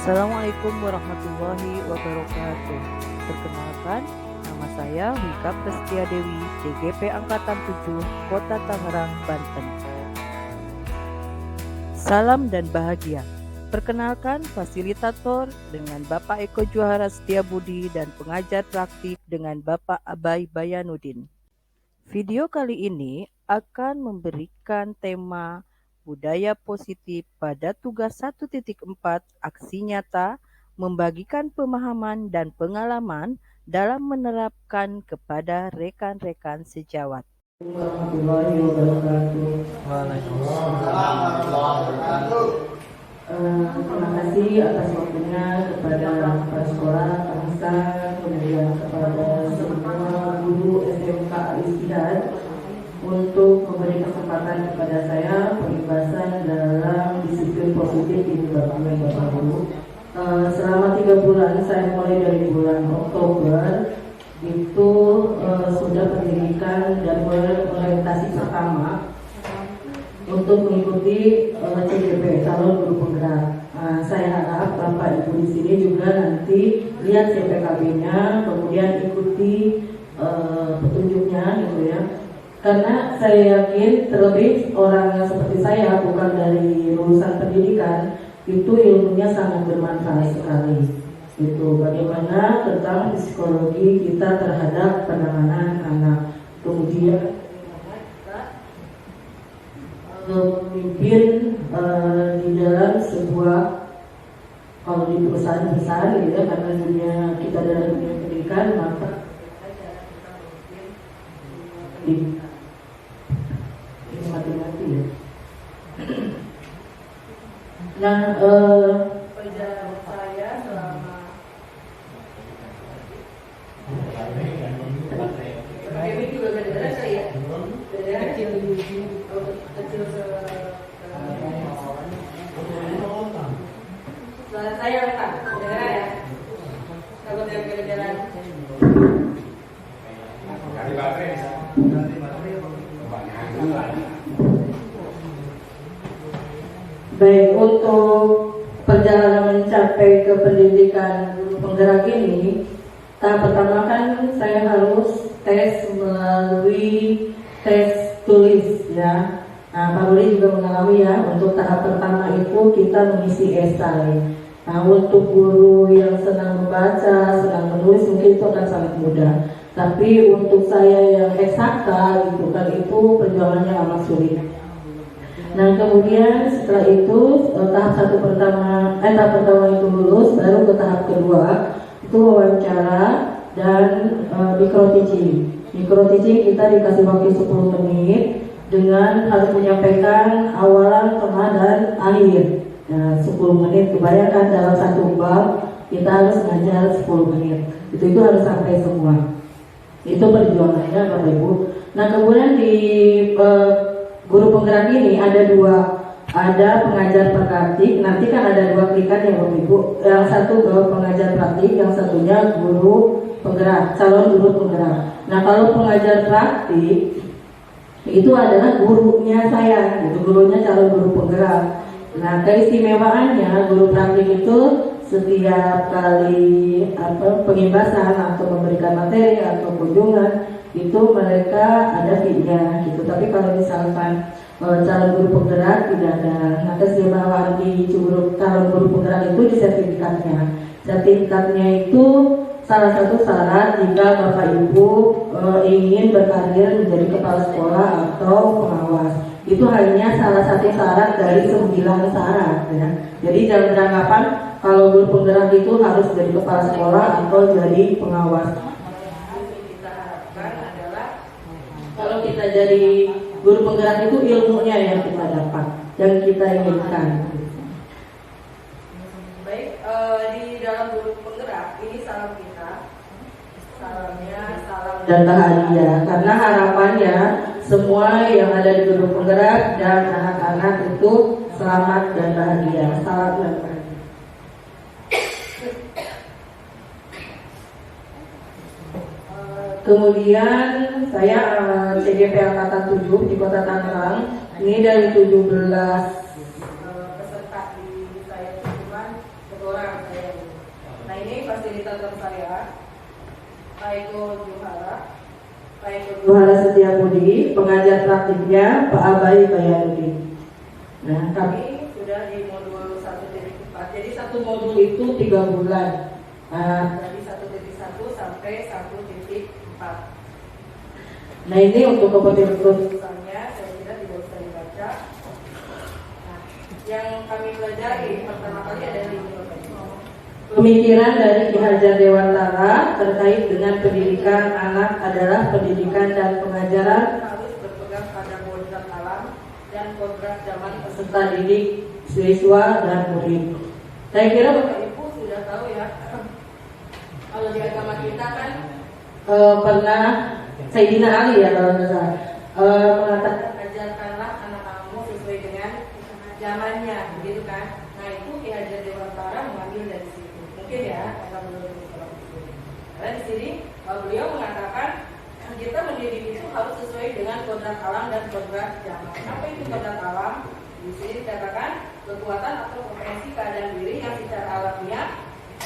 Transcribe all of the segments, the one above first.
Assalamualaikum warahmatullahi wabarakatuh. Perkenalkan, nama saya Wika Prestia Dewi, CGP Angkatan 7, Kota Tangerang, Banten. Salam dan bahagia. Perkenalkan fasilitator dengan Bapak Eko Juhara Setiabudi dan pengajar praktik dengan Bapak Abai Bayanudin. Video kali ini akan memberikan tema budaya positif pada tugas 1.4 aksi nyata membagikan pemahaman dan pengalaman dalam menerapkan kepada rekan-rekan sejawat. Warahmatullahi wabarakatuh. Terima kasih atas waktunya kepada Kepala Sekolah, Bangsa, kemudian kepada semua guru SMK Al-Istihad untuk memberi kesempatan kepada saya pembahasan dalam disiplin positif di Bapak Guru. Selama 3 bulan, saya mulai dari bulan Oktober itu sudah pendidikan dan orientasi pertama untuk mengikuti CGP calon guru penggerak. Saya harap Bapak Ibu di sini juga nanti lihat CPKB-nya, kemudian ikuti petunjuknya gitu ya. Karena saya yakin terlebih orang yang seperti saya bukan dari lulusan pendidikan itu ilmunya sangat bermanfaat sekali. Itu bagaimana tentang psikologi kita terhadap penanganan anak. Kemudian memimpin di dalam sebuah, kalau di perusahaan besar gitu ya, karena dunia kita dalam dunia pendidikan, maka ini mati-mati ya. Nah, perjalanan saya selama ini juga gara-gara saya kecil saya letak gara-gara ya takut yang gara-gara baik. Untuk perjalanan mencapai ke pendidikan guru penggerak ini, tahap pertama kan saya harus tes melalui tes tulis ya. Nah, Pak Ruli juga mengalami ya, untuk tahap pertama itu kita mengisi esai. Nah, untuk guru yang senang membaca, senang menulis mungkin itu akan sangat mudah. Tapi untuk saya yang eksakta gitu kan, itu perjuangannya amat sulit. Nah, kemudian setelah itu tahap pertama itu lulus, baru ke tahap kedua itu wawancara dan micro teaching. Micro teaching kita dikasih waktu 10 menit dengan harus menyampaikan awalan, tengah, dan akhir. Nah, 10 menit, kebanyakan dalam satu bab kita harus ngajar 10 menit. Itu harus sampai semua. Itu perjuangannya Bapak Ibu. Nah, kemudian di guru penggerak ini ada dua, ada pengajar praktik. Nanti kan ada 2 klikan ya Bapak Ibu. Yang satu pengajar praktik, yang satunya guru penggerak, calon guru penggerak. Nah, kalau pengajar praktik itu adalah gurunya saya, gitu, gurunya calon guru penggerak. Nah, keistimewaannya guru praktik itu setiap kali pengimbasan atau memberikan materi atau kunjungan itu mereka ada fee-nya gitu. Tapi kalau misalkan calon guru penggerak tidak ada. Nah, keistimewaan di calon guru penggerak itu di sertifikatnya. Sertifikatnya itu salah satu syarat jika Bapak Ibu ingin berkarir menjadi kepala sekolah atau pengawas. Itu hanya salah satu syarat dari 9 syarat ya. Jadi jangan beranggapan kalau guru penggerak itu harus jadi kepala sekolah atau jadi pengawas. Kita harapkan adalah kalau kita jadi guru penggerak itu ilmunya yang kita dapat, yang kita inginkan. Baik, di dalam guru penggerak ini salam kita, salamnya salam dan bahagia, karena harapannya semua yang ada di guru penggerak dan anak-anak itu selamat dan bahagia. Salam dan bahagia. Kemudian saya CGP Angkatan 7 di Kota Tangerang. Ini dari 17 peserta di saya itu cuma 1 orang. Nah ini fasilitator saya, Pak Eko Juhara. Pak Eko Juhara Setiabudi, pengajar praktiknya Pak Abai Bayarudin. Nah kami sudah di modul 1.4. Jadi satu modul itu 3 bulan. Nah, dari 1.1 sampai 1.4. Nah ini untuk keputusannya saya kira tidak usah dibaca. Nah, yang kami pelajari pertama kali adalah ini. Pemikiran dari Ki Hajar Dewantara terkait dengan pendidikan anak adalah pendidikan dan pengajaran harus berpegang pada kodrat alam dan kodrat zaman peserta didik, siswa dan murid. Saya kira Bapak Ibu sudah tahu ya, kalau di agama kita kan pernah Sayyidina Ali ya kalau nggak salah mengatakan ajarkanlah anak-anakmu sesuai dengan zamannya, begitu kan? Nah itu Ki Hajar Dewantara mengambil dari situ, mungkin ya karena beliau karena di sini beliau mengatakan kita mendidik itu harus sesuai dengan kodrat alam dan kodrat zaman. Apa itu kodrat alam? Di sini dikatakan kekuatan atau potensi keadaan diri yang secara alamiah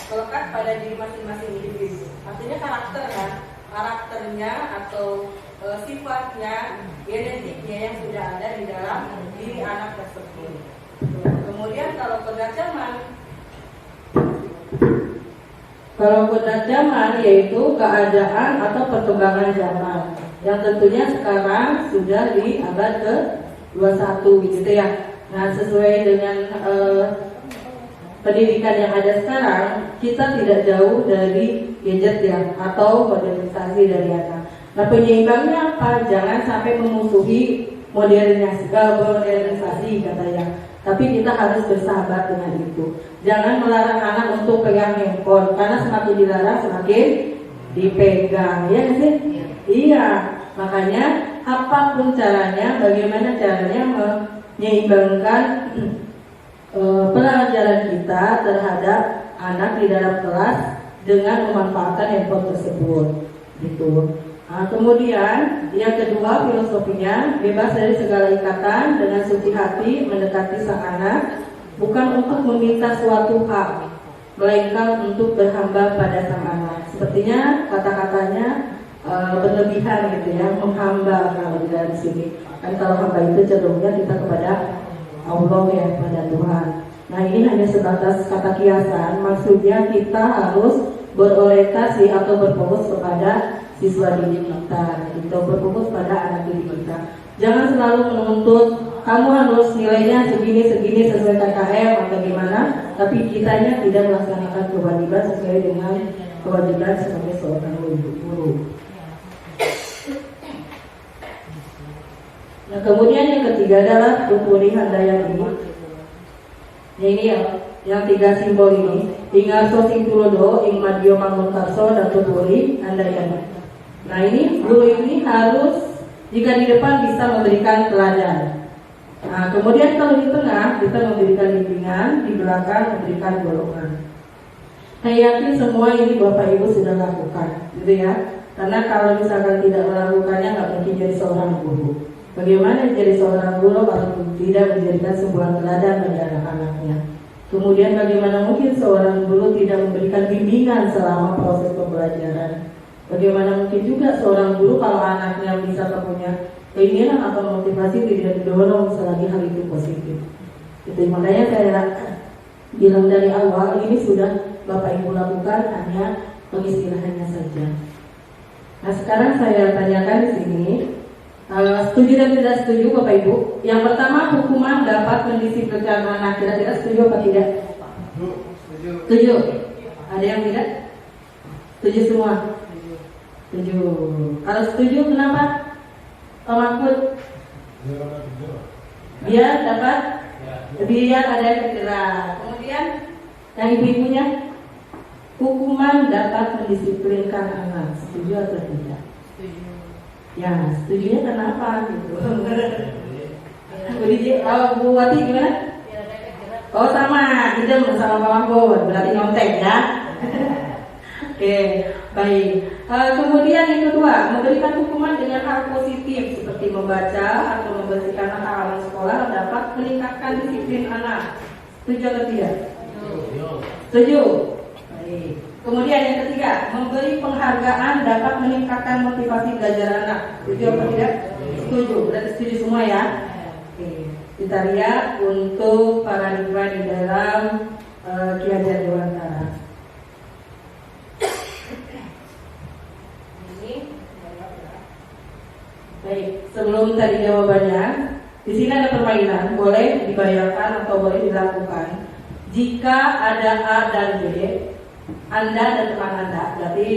melekat pada diri masing-masing individu. Artinya karakter kan? Karakternya atau sifatnya, genetiknya yang sudah ada di dalam diri anak tersebut. Kemudian kalau kodrat zaman yaitu keadaan atau perkembangan zaman yang tentunya sekarang sudah di abad ke-21 gitu ya. Nah sesuai dengan pendidikan yang ada sekarang, kita tidak jauh dari gadget ya atau modernisasi dari anak. Nah penyeimbangnya apa? Jangan sampai memusuhi modernisasi katanya. Tapi kita harus bersahabat dengan itu. Jangan melarang anak untuk pegang handphone, karena semakin dilarang semakin dipegang, ya sih? Iya. Makanya apapun caranya, bagaimana caranya menyeimbangkan pelajaran kita terhadap anak di dalam kelas dengan memanfaatkan handphone tersebut, gitu. Nah, kemudian yang kedua filosofinya bebas dari segala ikatan, dengan suci hati mendekati sang anak, bukan untuk meminta suatu hak, melainkan untuk berhamba pada sang anak. Sepertinya kata-katanya berlebihan gitu ya, menghamba kalau di dalam sini. Kan kalau hamba itu cenderungnya kita kepada Allah ya, pada Tuhan. Nah ini hanya sebatas kata kiasan, maksudnya kita harus berorientasi atau berfokus kepada siswa didik kita, gitu, berfokus pada anak didik kita. Jangan selalu menuntut kamu harus nilainya segini sesuai KKM atau gimana, tapi kitanya tidak melaksanakan kewajiban sesuai dengan kewajiban sebagai seorang guru. Nah kemudian yang ketiga adalah Tuturi Handayani. Nah, ini yang 3 simbol ini, Ingarso Sing Tulodo, Ing Madyo Mangunkarso, dan Tuturi Handayani. Nah ini guru ini harus jika di depan bisa memberikan teladan. Nah kemudian kalau di tengah kita memberikan bimbingan, di belakang memberikan golongan. Saya yakin semua ini Bapak Ibu sudah lakukan, gitu ya. Karena kalau misalkan tidak melakukannya nggak mungkin jadi seorang guru. Bagaimana jadi seorang guru kalau tidak menjadikan sebuah teladan bagi anak-anaknya? Kemudian bagaimana mungkin seorang guru tidak memberikan bimbingan selama proses pembelajaran? Bagaimana mungkin juga seorang guru kalau anaknya bisa punya keinginan atau motivasi tidak didorong selagi hal itu positif? Itu makanya saya bilang dari awal ini sudah Bapak Ibu lakukan, hanya pengistilahannya saja. Nah sekarang saya tanyakan di sini. Setuju dan tidak setuju Bapak Ibu? Yang pertama, hukuman dapat mendisiplinkan anak. Kira-kira setuju apa tidak? Setuju. Ada yang tidak? Setuju semua? Setuju. Kalau setuju kenapa? Pak Mahfud? Biar dapat? Biar ada yang gerak. Kemudian yang ibu-ibunya, hukuman dapat mendisiplinkan anak. Setuju atau tidak? Setuju. Ya, setujunya kenapa gitu? Bu Wati gimana? Oh sama, kita bersama Pak Mahfud, berarti nyontek ya. Oke, baik. Kemudian yang kedua, memberikan hukuman dengan hal positif seperti membaca atau membersihkan halaman sekolah dapat meningkatkan disiplin anak. Setuju atau tidak? Setuju. Baik. Kemudian yang ketiga, memberi penghargaan dapat meningkatkan motivasi belajar anak. Setuju apa tidak? Setuju. Berarti setuju semua ya. Oke. Kita lihat untuk paradigma di dalam Ki Hajar Dewantara. Baik, sebelum tadi jawabannya, di sini ada permainan, boleh dibayangkan atau boleh dilakukan. Jika ada A dan B, Anda dan teman Anda, berarti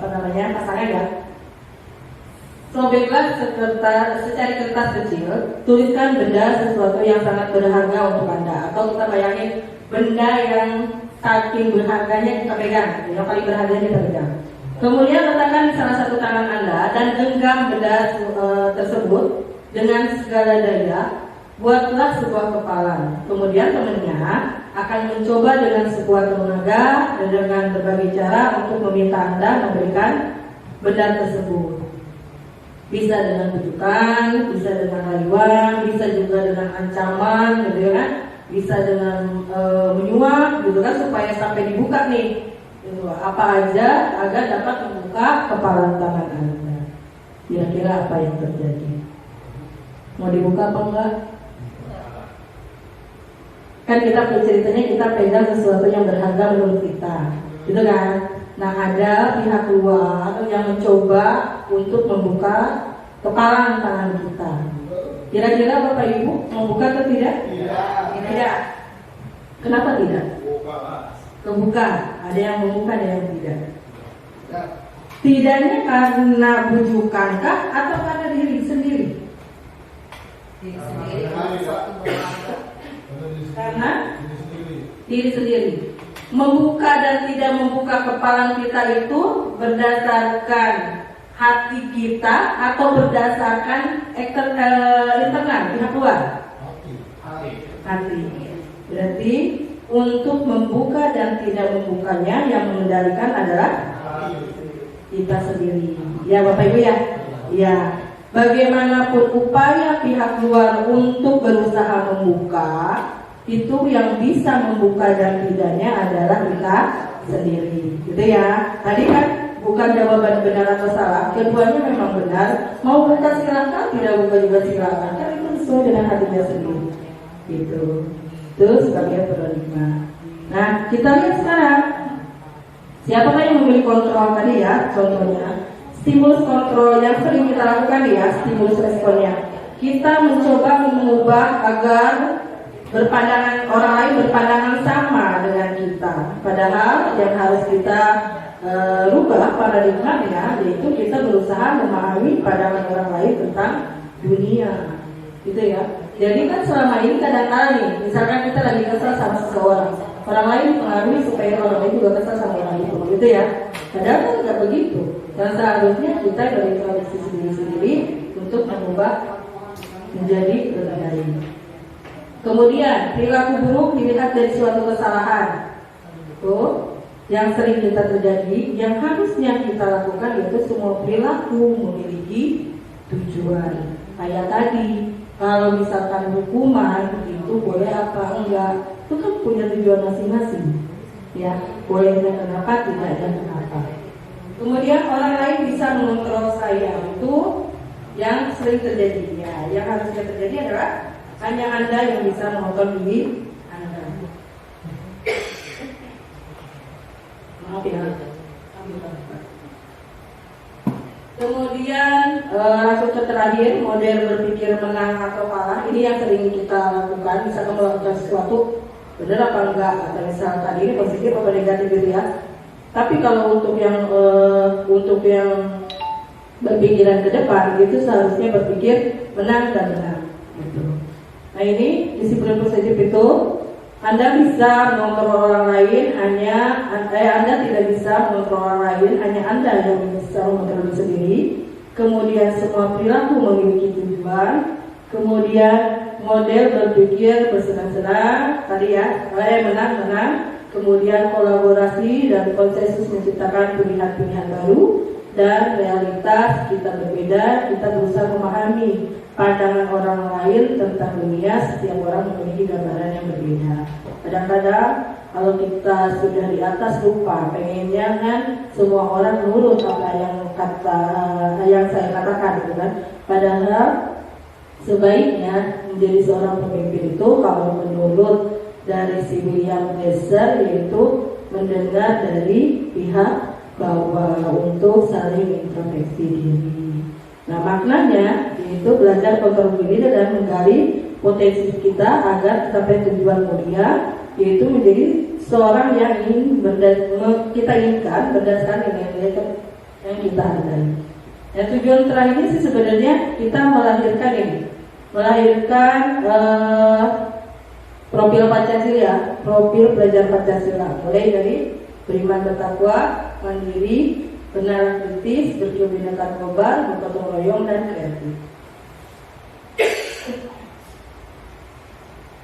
pasangan ya. Sobeklah secari kertas kecil, tuliskan benda sesuatu yang sangat berharga untuk Anda. Atau kita bayangin benda yang saking berharganya kita pegang, yang paling berharga kita pegang. Kemudian letakkan di salah satu tangan Anda dan genggam benda tersebut dengan segala daya. Buatlah sebuah kepalan. Kemudian temannya akan mencoba dengan sekuat tenaga dan dengan berbagai cara untuk meminta Anda memberikan benda tersebut. Bisa dengan bujukan, bisa dengan rayuan, bisa juga dengan ancaman, gitu kan? Bisa dengan menyuap, gitu kan? Supaya sampai dibuka nih, gitu. Apa aja agar dapat membuka kepalan tangan Anda. Kira-kira apa yang terjadi? Mau dibuka apa enggak? Kan kita ceritanya kita pegang sesuatu yang berharga menurut kita, gitu kan? Nah, ada pihak luar yang mencoba untuk membuka kepalan tangan kita. Kira-kira Bapak Ibu membuka atau tidak? Tidak. Kenapa tidak? Kebuka. Ada yang membuka, ada yang tidak. Tidaknya karena bujukankah atau karena diri sendiri? Diri sendiri. Karena diri sendiri. Membuka dan tidak membuka kepalan kita itu berdasarkan hati kita atau berdasarkan internal pihak luar? Hati. Berarti untuk membuka dan tidak membukanya yang mengendalikan adalah kita sendiri. Ya Bapak Ibu ya. Ya. Bagaimanapun upaya pihak luar untuk berusaha membuka, itu yang bisa membuka dan tidaknya adalah kita sendiri, gitu ya. Tadi kan bukan jawaban benar atau salah, keduanya memang benar. Mau buka silakan, tidak buka juga silakan. Kan itu sesuai dengan hatinya sendiri, gitu. Itu sebagai paradigma. Nah, kita lihat sekarang siapakah yang memiliki kontrol tadi ya, contohnya. Stimulus kontrol yang sering kita lakukan ya, stimulus responnya. Kita mencoba mengubah agar orang lain berpandangan sama dengan kita. Padahal yang harus kita rubah paradigmanya, yaitu kita berusaha memahami pandangan orang lain tentang dunia, gitu ya. Jadi kan selama ini kadang-kadang nih, misalkan kita lagi kesal sama seseorang, orang lain mempengaruhi supaya orang lain juga kesal sama orang itu, gitu ya. Padahal kan tidak begitu. Dan seharusnya kita dari tradisi sendiri-sendiri untuk mengubah menjadi lebih baik. Kemudian perilaku buruk dilihat dari suatu kesalahan. Tuh, yang sering kita terjadi, yang harusnya kita lakukan yaitu semua perilaku memiliki tujuan. Kayak tadi, kalau misalkan hukuman itu boleh apa enggak, itu kan punya tujuan masing-masing. Ya, bolehnya kenapa, tidaknya kenapa. Kemudian orang lain bisa mengontrol saya, itu yang sering terjadi. Ya, yang harusnya terjadi adalah hanya Anda yang bisa mengontrol diri Anda. Maaf ya. Kemudian langsung ke terakhir, model berpikir menang atau kalah. Ini yang sering kita lakukan. Misalkan melakukan sesuatu, benar apa enggak? Atau misalkan tadi ini positif atau negatif gitu ya. Tapi kalau untuk yang berpikiran ke depan, itu seharusnya berpikir menang dan menang. Gitu. Nah ini disiplin positif itu Anda bisa mengontrol orang lain, Anda tidak bisa mengontrol orang lain, hanya Anda yang bisa mengontrol diri sendiri. Kemudian semua perilaku memiliki tujuan. Kemudian model berpikir bersenang-senang, tadi ya, menang-menang. Kemudian kolaborasi dan konsensus menciptakan pilihan-pilihan baru. Dan realitas kita berbeda, kita berusaha memahami pandangan orang lain tentang dunia. Setiap orang memiliki gambaran yang berbeda. Kadang-kadang Kalau kita sudah di atas lupa, pengennya kan semua orang nurut apa yang saya katakan, gitu kan. Padahal sebaiknya menjadi seorang pemimpin itu kalau menurut dari si William Glasser, yaitu mendengar dari pihak bawah untuk saling introspeksi diri. Nah, maknanya yaitu belajar kontrol diri dan menggali potensi kita agar tercapai tujuan mulia, yaitu menjadi seorang yang kita inginkan berdasarkan nilai-nilai yang kita hadai. Yang tujuan terakhir sih sebenarnya kita melahirkan profil Pancasila, profil pelajar Pancasila, mulai dari beriman bertakwa, mandiri, benar kritis, berkebinekaan global, bergotong royong dan kreatif.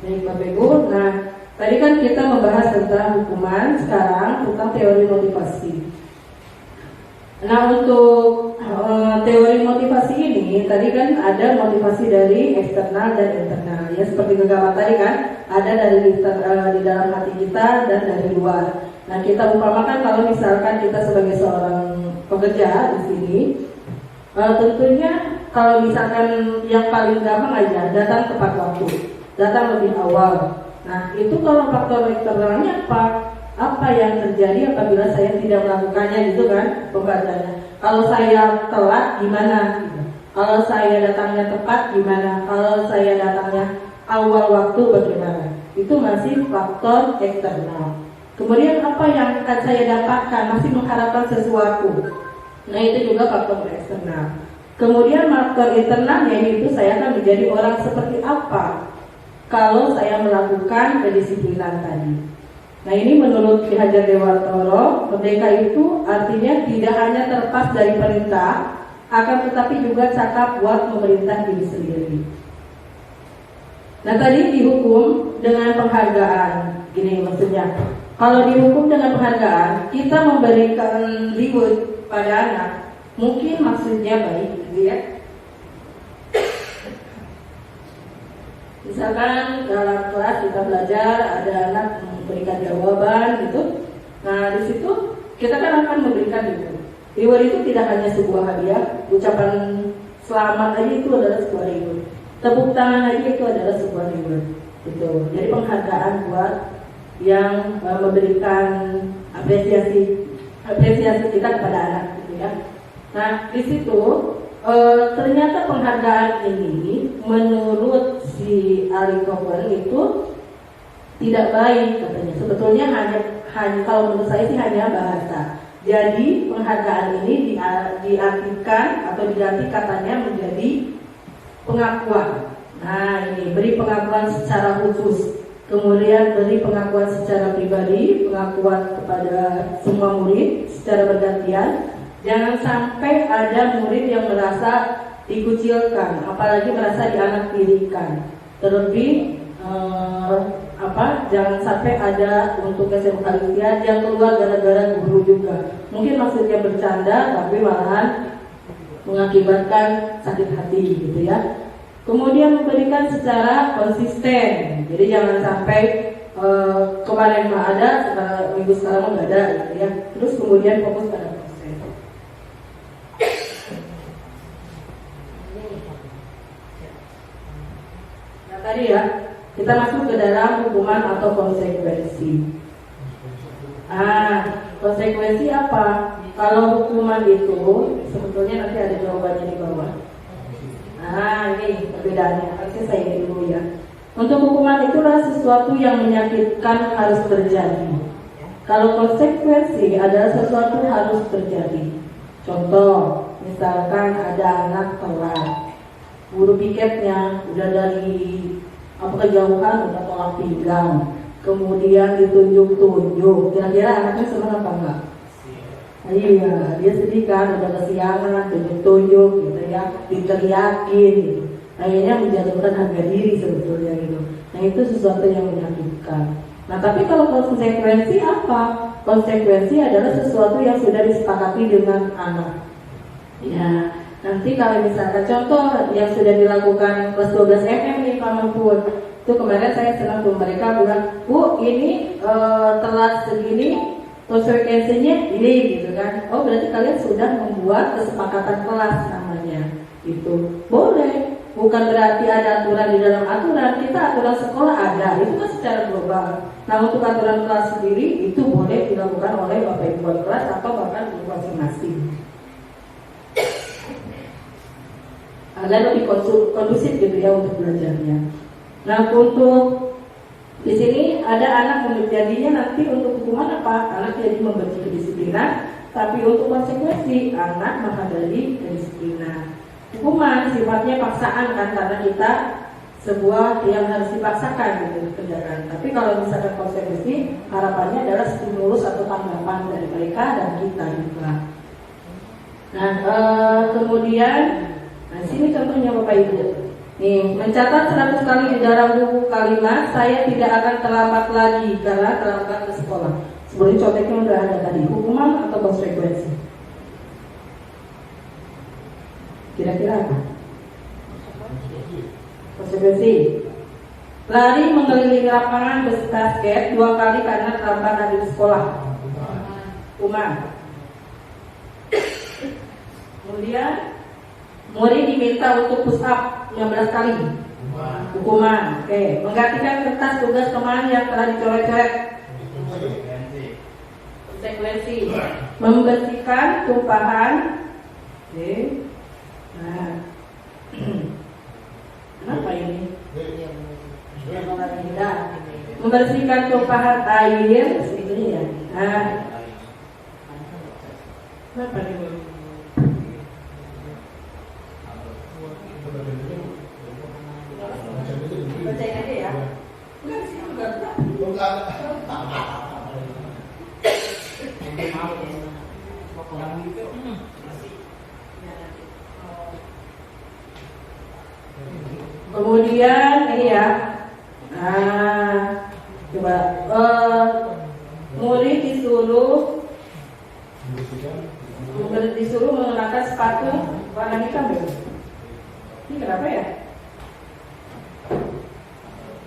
Baik Bapak Ibu, nah tadi kan kita membahas tentang hukuman, sekarang tentang teori motivasi. Nah, untuk teori motivasi ini tadi kan ada motivasi dari eksternal dan internal. Ya seperti gegabah tadi kan, ada dari di dalam hati kita dan dari luar. Nah, kita umpamakan kalau misalkan kita sebagai seorang pekerja di sini, tentunya kalau misalkan yang paling gampang aja datang tepat waktu, datang lebih awal. Nah, itu kalau faktor eksternalnya apa yang terjadi apabila saya tidak melakukannya, gitu kan pembacanya. Kalau saya telat gimana? Kalau saya datangnya tepat gimana? Kalau saya datangnya awal waktu bagaimana? Itu masih faktor eksternal. Kemudian apa yang akan saya dapatkan? Masih mengharapkan sesuatu. Nah, itu juga faktor eksternal. Kemudian faktor internalnya itu saya akan menjadi orang seperti apa kalau saya melakukan kedisiplinan tadi. Nah, ini menurut Ki Hajar Dewantoro, merdeka itu artinya tidak hanya terlepas dari perintah, akan tetapi juga cakap buat memerintah diri sendiri. Nah, tadi dihukum dengan penghargaan. Gini maksudnya, kalau dihukum dengan penghargaan, kita memberikan reward pada anak, mungkin maksudnya baik, gitu ya. Misalkan dalam kelas kita belajar, ada anak memberikan jawaban gitu. Nah, di situ kita kan akan memberikan reward. Reward itu tidak hanya sebuah hadiah, ucapan selamat aja itu adalah sebuah reward. Tepuk tangan aja itu adalah sebuah reward. Gitu. Jadi penghargaan buat yang memberikan apresiasi kita kepada anak, gitu ya. Nah, di situ ternyata penghargaan ini menurut si Ali Cohen itu tidak baik katanya. Sebetulnya hanya kalau menurut saya sih hanya bahasa. Jadi penghargaan ini diartikan atau diganti katanya menjadi pengakuan. Nah, ini beri pengakuan secara khusus. Kemudian beri pengakuan secara pribadi, pengakuan kepada semua murid secara bergantian. Jangan sampai ada murid yang merasa dikucilkan, apalagi merasa dianaktirikan. Terlebih jangan sampai ada untuk SMK yang keluar gara-gara guru juga. Mungkin maksudnya bercanda, tapi malahan mengakibatkan sakit hati, gitu ya. Kemudian memberikan secara konsisten. Jadi jangan sampai kemarin mah ada, minggu sekarang nggak ada, gitu ya. Terus kemudian fokus pada proses. Nah, tadi ya, kita masuk ke dalam hukuman atau konsekuensi. Konsekuensi apa? Kalau hukuman itu sebetulnya nanti ada jawabannya di bawah. Ini perbedaannya. Harusnya saya ini dulu ya. Untuk hukuman itulah sesuatu yang menyakitkan harus terjadi. Kalau konsekuensi adalah sesuatu harus terjadi. Contoh, misalkan ada anak telat, guru piketnya udah dari kejauhan udah tolak pinggang, kemudian ditunjuk-tunjuk, kira-kira anaknya senang apa enggak? Iya, dia sedih kan, udah kesiangan, tunjuk-tunjuk gitu ya, diteriakin gitu. Akhirnya menjatuhkan harga diri sebetulnya gitu. Nah, itu sesuatu yang menyakitkan. Nah, tapi kalau konsekuensi apa? Konsekuensi adalah sesuatu yang sudah disepakati dengan anak. Ya, nanti kalau misalkan contoh yang sudah dilakukan kelas 12 MM nih Pak Mahfud, Itu kemarin saya senang tuh, mereka bilang, Bu ini telat segini, konsekuensinya ini gitu kan. Oh berarti kalian sudah membuat kesepakatan kelas namanya. Itu boleh, bukan berarti ada aturan di dalam aturan. Kita aturan sekolah ada, itu kan secara global. Nah untuk aturan kelas sendiri itu boleh dilakukan oleh bapak ibu wali kelas atau bahkan guru masing-masing. Agar lebih kondusif gitu ya untuk belajarnya. Nah untuk di sini ada anak jadinya nanti untuk hukuman apa? Anak jadi membenci kedisiplinan, tapi untuk konsekuensi anak menghadiri kedisiplinan. Hukuman sifatnya paksaan kan, karena kita sebuah yang harus dipaksakan gitu kerjakan. Tapi kalau misalkan konsekuensi, harapannya adalah stimulus atau tanggapan dari mereka dan kita juga. Nah kemudian, nah sini contohnya Bapak Ibu. Nih, mencatat 100 kali di dalam buku kalimat, saya tidak akan terlambat lagi karena terlambat ke sekolah. Sebenarnya contohnya udah ada tadi, hukuman atau konsekuensi. Kira-kira apa? Konsekuensi. Lari mengelilingi lapangan basket 2 kali karena terlambat lagi di sekolah. Hukuman. Kemudian murid diminta untuk push up 15 kali. Hukuman. Oke. Menggantikan kertas tugas teman yang telah dicoret-coret. Konsekuensi. Membersihkan tumpahan. Oke. Nah. Kenapa ini? Membersihkan tumpahan air segini ya. Nah. Kenapa ini? Bacain aja ya. Enggak sih, enggak. Kemudian ini ya. Nah, coba murid disuruh mengenakan sepatu warna hitam ya. Ini kenapa ya?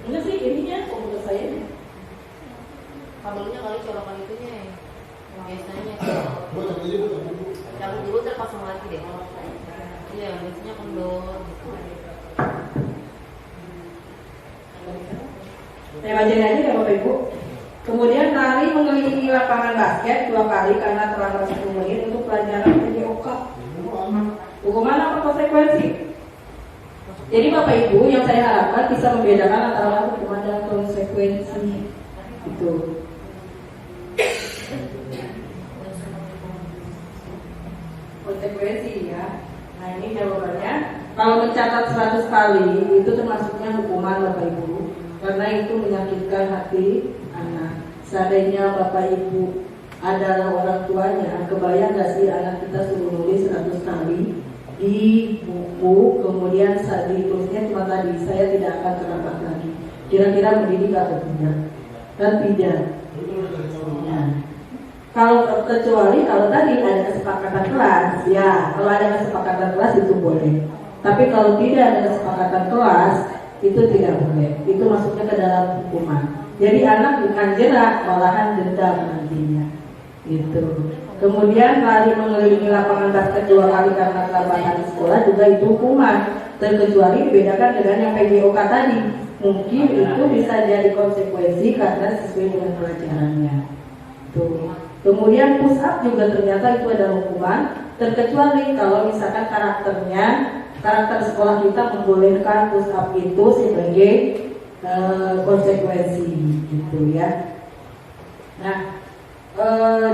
Enggak sih, ininya komputer saya nih. Kabelnya kali colokan itunya ya. Biasanya cabut dulu terpasang lagi deh. Iya, biasanya kendor gitu. Saya bacain aja ya Bapak Ibu. Kemudian lari mengelilingi lapangan basket 2 kali karena terlambat 10 menit untuk pelajaran PJOK. Hukuman apa konsekuensi? Jadi Bapak Ibu yang saya harapkan bisa membedakan antara hukuman dan konsekuensi itu. Konsekuensi ya. Nah ini jawabannya. Kalau mencatat 100 kali itu termasuknya hukuman Bapak Ibu, karena itu menyakitkan hati anak. Seandainya Bapak Ibu adalah orang tuanya, kebayang gak sih anak kita suruh nulis 100 kali di buku, kemudian saat ditulisnya cuma tadi, saya tidak akan terlambat lagi. Kira-kira mendidik atau tidak? Kan tidak. Nah, kalau kecuali kalau tadi ada kesepakatan kelas, ya kalau ada kesepakatan kelas itu boleh. Tapi kalau tidak ada kesepakatan kelas, itu tidak boleh. Itu masuknya ke dalam hukuman. Jadi anak bukan jerak, malahan dendam nantinya. Gitu. Kemudian lari mengelilingi lapangan basket 2 kali karena kelambatan di sekolah juga itu hukuman. Terkecuali dibedakan dengan yang PJOK tadi. Mungkin itu bisa jadi konsekuensi karena sesuai dengan pelajarannya. Tuh. Kemudian push up juga ternyata itu ada hukuman. Terkecuali kalau misalkan karakter sekolah kita membolehkan push up itu sebagai konsekuensi, gitu ya. Nah.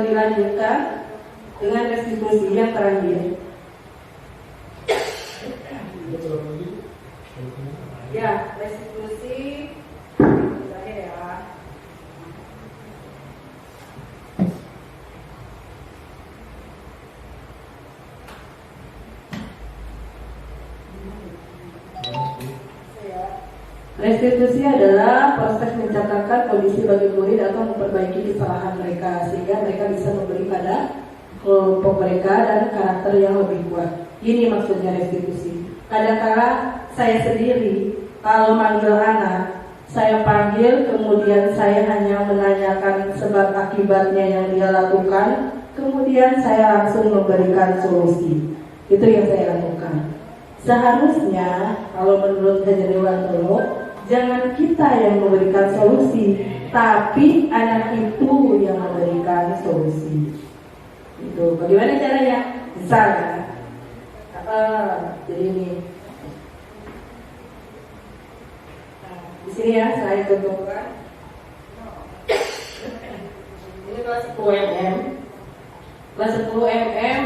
Dilanjutkan dengan restitusi yang terakhir. Ya, restitusi terakhir ya. Restitusi adalah proses mencatatkan kondisi bagi murid atau memperbaiki kesalahan mereka sehingga mereka bisa memberi pada kelompok mereka dan karakter yang lebih kuat. Ini maksudnya restitusi. Kadang-kadang saya sendiri kalau manggil anak saya panggil, kemudian saya hanya menanyakan sebab akibatnya yang dia lakukan, kemudian saya langsung memberikan solusi. Itu yang saya lakukan. Seharusnya kalau menurut Haji Dewantoro, jangan kita yang memberikan solusi, tapi anak itu yang memberikan solusi. Itu bagaimana caranya? Misalnya, jadi ini. Di sini ya saya contohkan. Ini kelas 10 mm. Kelas 10 mm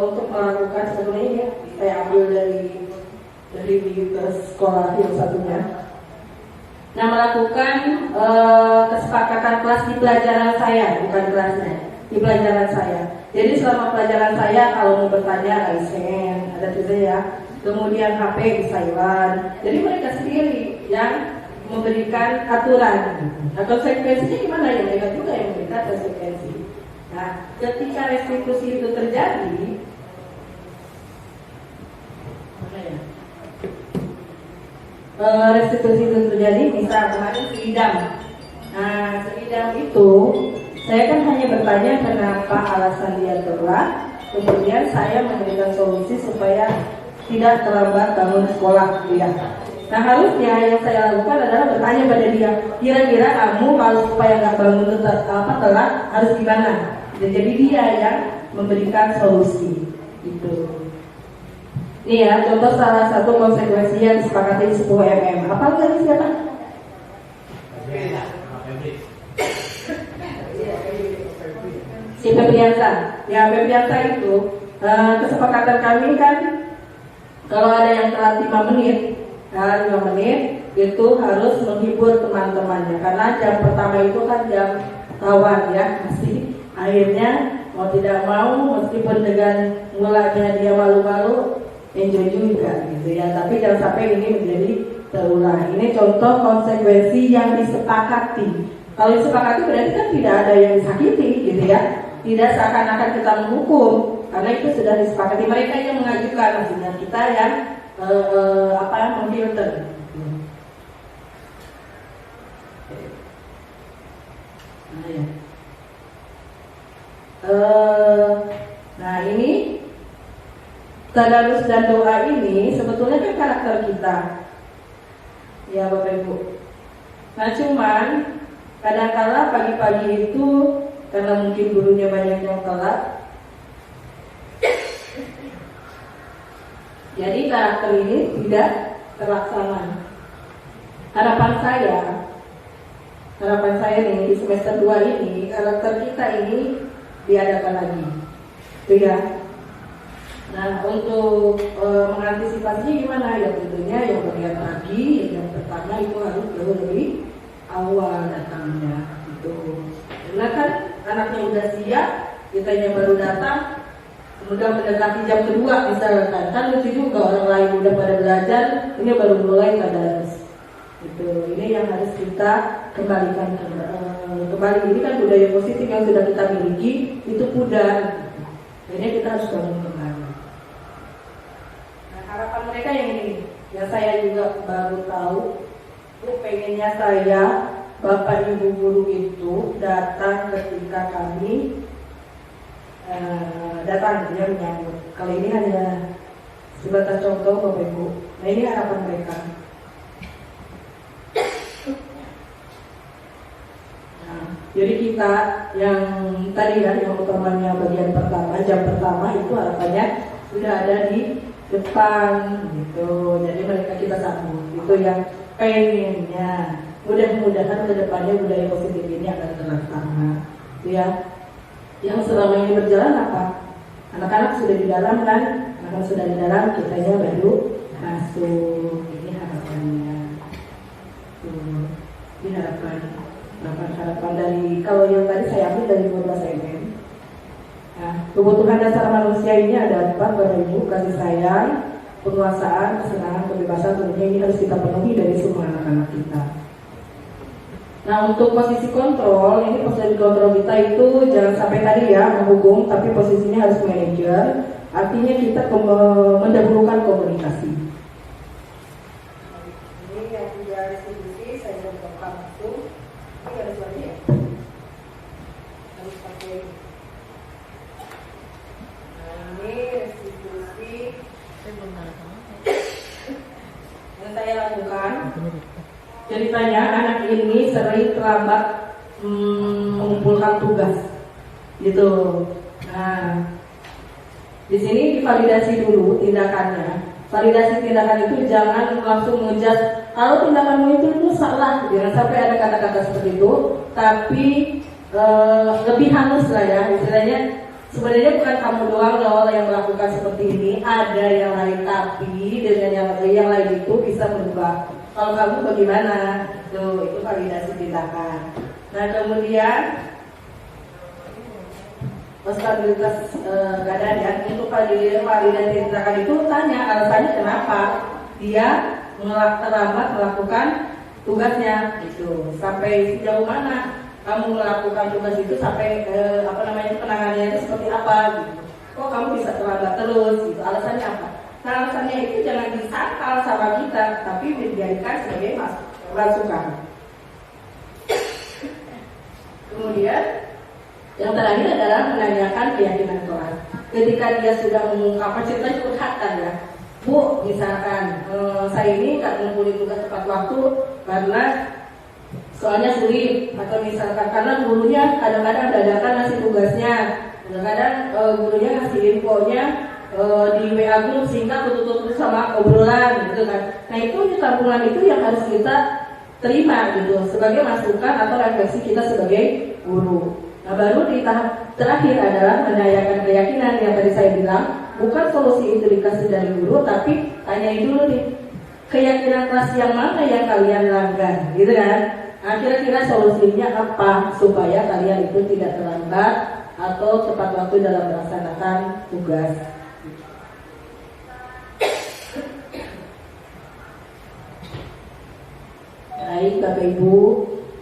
untuk melakukan sebenarnya ya, saya ambil dari sekolah yang satunya. Nah, melakukan kesepakatan kelas di pelajaran saya, bukan kelasnya, di pelajaran saya. Jadi selama pelajaran saya kalau mau bertanya ASN, ada tuh ya. Kemudian HP di silent. Jadi mereka sendiri yang memberikan aturan. Nah, konsekuensinya gimana ya? Mereka juga yang memberikan konsekuensi. Nah, ketika restitusi itu terjadi, misal kemarin seidam. Nah, seidam itu saya kan hanya bertanya kenapa alasan dia telat, kemudian saya memberikan solusi supaya tidak terlambat bangun sekolah dia. Nah, harusnya yang saya lakukan adalah bertanya pada dia, kira-kira kamu kalau supaya nggak bangun telat harus gimana? Jadi dia yang memberikan solusi. Itu. Ini ya contoh salah satu konsekuensi yang disepakati 10 mm. Apa tadi siapa? Si Febriansa. Ya, Febriansa itu kesepakatan kami kan kalau ada yang telat 5 menit, nah 5 menit itu harus menghibur teman-temannya. Karena jam pertama itu kan jam tawan ya, masih akhirnya mau tidak mau meskipun dengan mulanya dia malu-malu, enjoy juga gitu ya. Tapi jangan sampai ini menjadi terulang. Ini contoh konsekuensi yang disepakati. Kalau disepakati berarti kan tidak ada yang disakiti gitu ya. Tidak seakan-akan kita menghukum, karena itu sudah disepakati. Mereka yang mengajukan, maksudnya kita yang memfilter. Nah ini tadarus dan doa ini sebetulnya kan karakter kita, ya Bapak Ibu. Nah cuman kadang-kala pagi-pagi itu karena mungkin gurunya banyak yang telat, jadi karakter ini tidak terlaksana. Harapan saya nih di semester 2 ini karakter kita ini diadakan lagi, itu ya. Nah untuk mengantisipasinya gimana? Ya tentunya yang bagian pagi, yang pertama itu harus jauh lebih awal datangnya, gitu. Karena kan anaknya udah siap, kitanya baru datang, kemudian mendekati jam kedua misalkan, kan lucu juga orang lain udah pada belajar, ini baru mulai tadarus. Itu ini yang harus kita kembalikan kembali. Ini kan budaya positif yang sudah kita miliki, itu pudar. Ini kita harus bangun kembali. Nah, harapan mereka yang ini, yang saya juga baru tahu, pengennya saya Bapak Ibu guru itu datang ketika kami datang dia menyambut. Kali ini hanya sebatas contoh Bapak Ibu. Nah ini harapan mereka. Nah, jadi kita yang tadi ya, yang utamanya bagian pertama, jam pertama itu harapannya sudah ada di depan gitu. Jadi mereka kita sambut. Itu yang pengennya. Mudah-mudahan ke depannya budaya positif ini akan terlaksana. Ya, yang selama ini berjalan apa? Anak-anak sudah di dalam kan? Anak-anak sudah di dalam, kitanya baru masuk. Ini harapannya. Ini harapan dari kalau yang tadi saya ambil dari 12 mm. Nah, kebutuhan dasar manusia ini ada 4 Bapak Ibu: kasih sayang, penguasaan, kesenangan, kebebasan. Tentunya ini harus kita penuhi dari semua anak-anak kita. Nah untuk posisi kontrol, ini posisi kontrol kita itu jangan sampai tadi ya menghukum, tapi posisinya harus manajer. Artinya kita mendahulukan komunikasi. Ini yang sudah restitusi ceritanya anak ini sering terlambat mengumpulkan tugas, gitu. Nah, di sini divalidasi dulu tindakannya. Validasi tindakan itu jangan langsung ngejudge kalau tindakanmu itu salah, jangan sampai ada kata-kata seperti itu. Tapi lebih halus lah ya, istilahnya sebenarnya bukan kamu doang loh yang melakukan seperti ini, ada yang lain, tapi dengan yang lain itu bisa berubah. Kalau kamu bagaimana? Itu validasi tindakan. Nah, kemudian stabilitas keadaan ya, untuk validasi tindakan itu tanya alasannya kenapa dia terlambat melakukan tugasnya, gitu. Sampai sejauh mana kamu melakukan tugas itu, sampai penanganannya itu seperti apa, gitu. Kok kamu bisa terlambat terus, gitu. Alasannya apa? Nah, alasannya itu jangan disangkal sama kita, tapi dijadikan sebagai masukan. Kemudian yang terakhir adalah menanyakan keyakinan kelas. Ketika dia sudah mengungkapkan ceritanya curhatan ya, Bu, misalkan saya ini nggak ngumpulin tugas tepat waktu karena soalnya sulit, atau misalkan karena gurunya kadang-kadang dadakan ngasih tugasnya, kadang-kadang gurunya ngasih infonya di WA group sehingga putus-putus sama obrolan, gitu kan. Nah, itu tabungan itu yang harus kita terima, gitu, sebagai masukan atau refleksi kita sebagai guru. Nah, baru di tahap terakhir adalah menanyakan keyakinan yang tadi saya bilang, bukan solusi itu dikasih dari guru, tapi tanyain dulu nih, keyakinan kelas yang mana yang kalian langgar, gitu kan? Nah, kira-kira solusinya apa supaya kalian itu tidak terlambat atau tepat waktu dalam melaksanakan tugas. Baik, Bapak Ibu,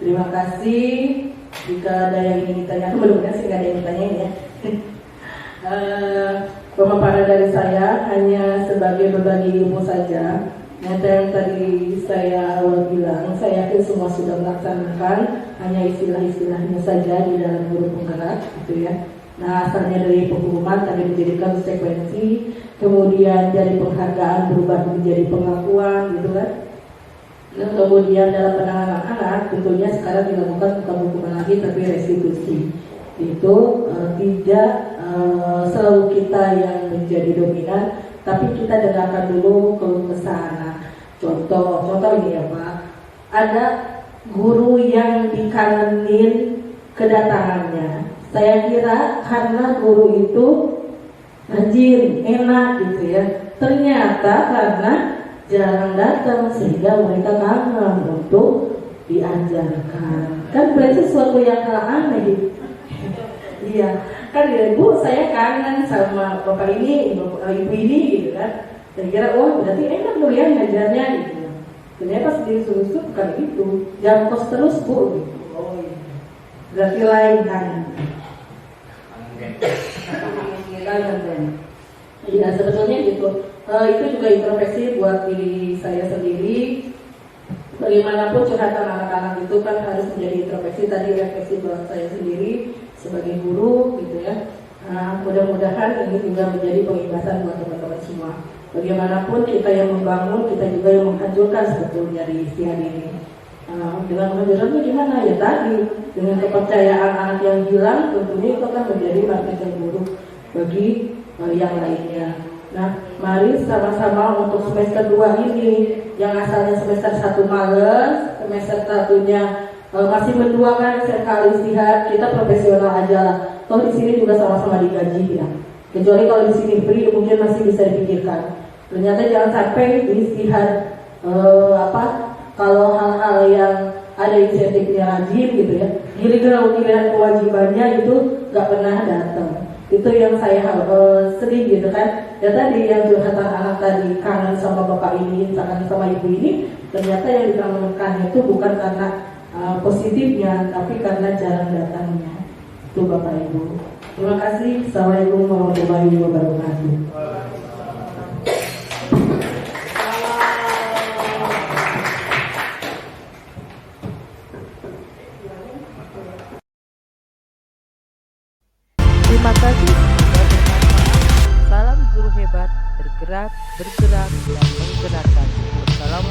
terima kasih. Jika ada yang ingin ditanyakan, mudah-mudahan sih nggak ada yang ditanyain ya. Pemaparan dari saya hanya sebagai berbagi ilmu saja. Yang tadi saya awal bilang, saya yakin semua sudah melaksanakan, hanya istilah-istilahnya saja di dalam guru penggerak, gitu ya. Nah, asalnya dari pengumuman tadi dijadikan sekuensi, kemudian dari penghargaan berubah menjadi pengakuan, gitu kan. Nah, kemudian dalam penanganan anak tentunya sekarang dilakukan bukan hukuman lagi tapi restitusi. Itu tidak selalu kita yang menjadi dominan, tapi kita dengarkan dulu keluh kesah anak. Contoh ini ya Pak, ada guru yang dikangenin kedatangannya. Saya kira karena guru itu rajin, enak, gitu ya. Ternyata karena jarang datang sehingga mereka kangen untuk diajarkan. Kan berarti sesuatu yang aneh gitu. Iya, kan ya Bu, saya kangen sama bapak ini, ibu ini, gitu kan. Saya kira, wah berarti enak loh ya ngajarnya, gitu. Ternyata sendiri suruh bukan itu, jam kos terus Bu, gitu. Oh iya, berarti lain kan. Iya, sebetulnya gitu. Itu juga introspeksi buat diri saya sendiri. Bagaimanapun curhatan anak-anak itu kan harus menjadi introspeksi, tadi refleksi buat saya sendiri sebagai guru, gitu ya. Nah, mudah-mudahan ini juga menjadi pengibasan buat teman-teman semua. Bagaimanapun kita yang membangun, kita juga yang menghancurkan sebetulnya di istiadat ini. Dengan menghancurkan itu gimana? Ya tadi, dengan kepercayaan anak yang hilang, tentunya itu akan menjadi magnet yang buruk bagi yang lainnya. Nah, mari sama-sama untuk semester 2 ini, yang asalnya semester 1 males, semester 1-nya masih menduakan sekali istihad, kita profesional aja lah. Toh di sini juga sama-sama digaji ya. Kecuali kalau di sini free mungkin masih bisa dipikirkan. Ternyata jangan sampai istihad kalau hal-hal yang ada insentifnya rajin, gitu ya. Giliran kewajibannya itu nggak pernah datang. Itu yang saya sedih, gitu kan. Ya tadi yang curhatan anak tadi, kangen sama bapak ini, kangen sama ibu ini, ternyata yang dikangenkan itu bukan karena positifnya, tapi karena jarang datangnya. Itu Bapak Ibu. Terima kasih. Assalamualaikum warahmatullahi wabarakatuh. Terima kasih sudah bermanfaat. Salam guru hebat, bergerak, dan menggerakkan. Wassalamualaikum.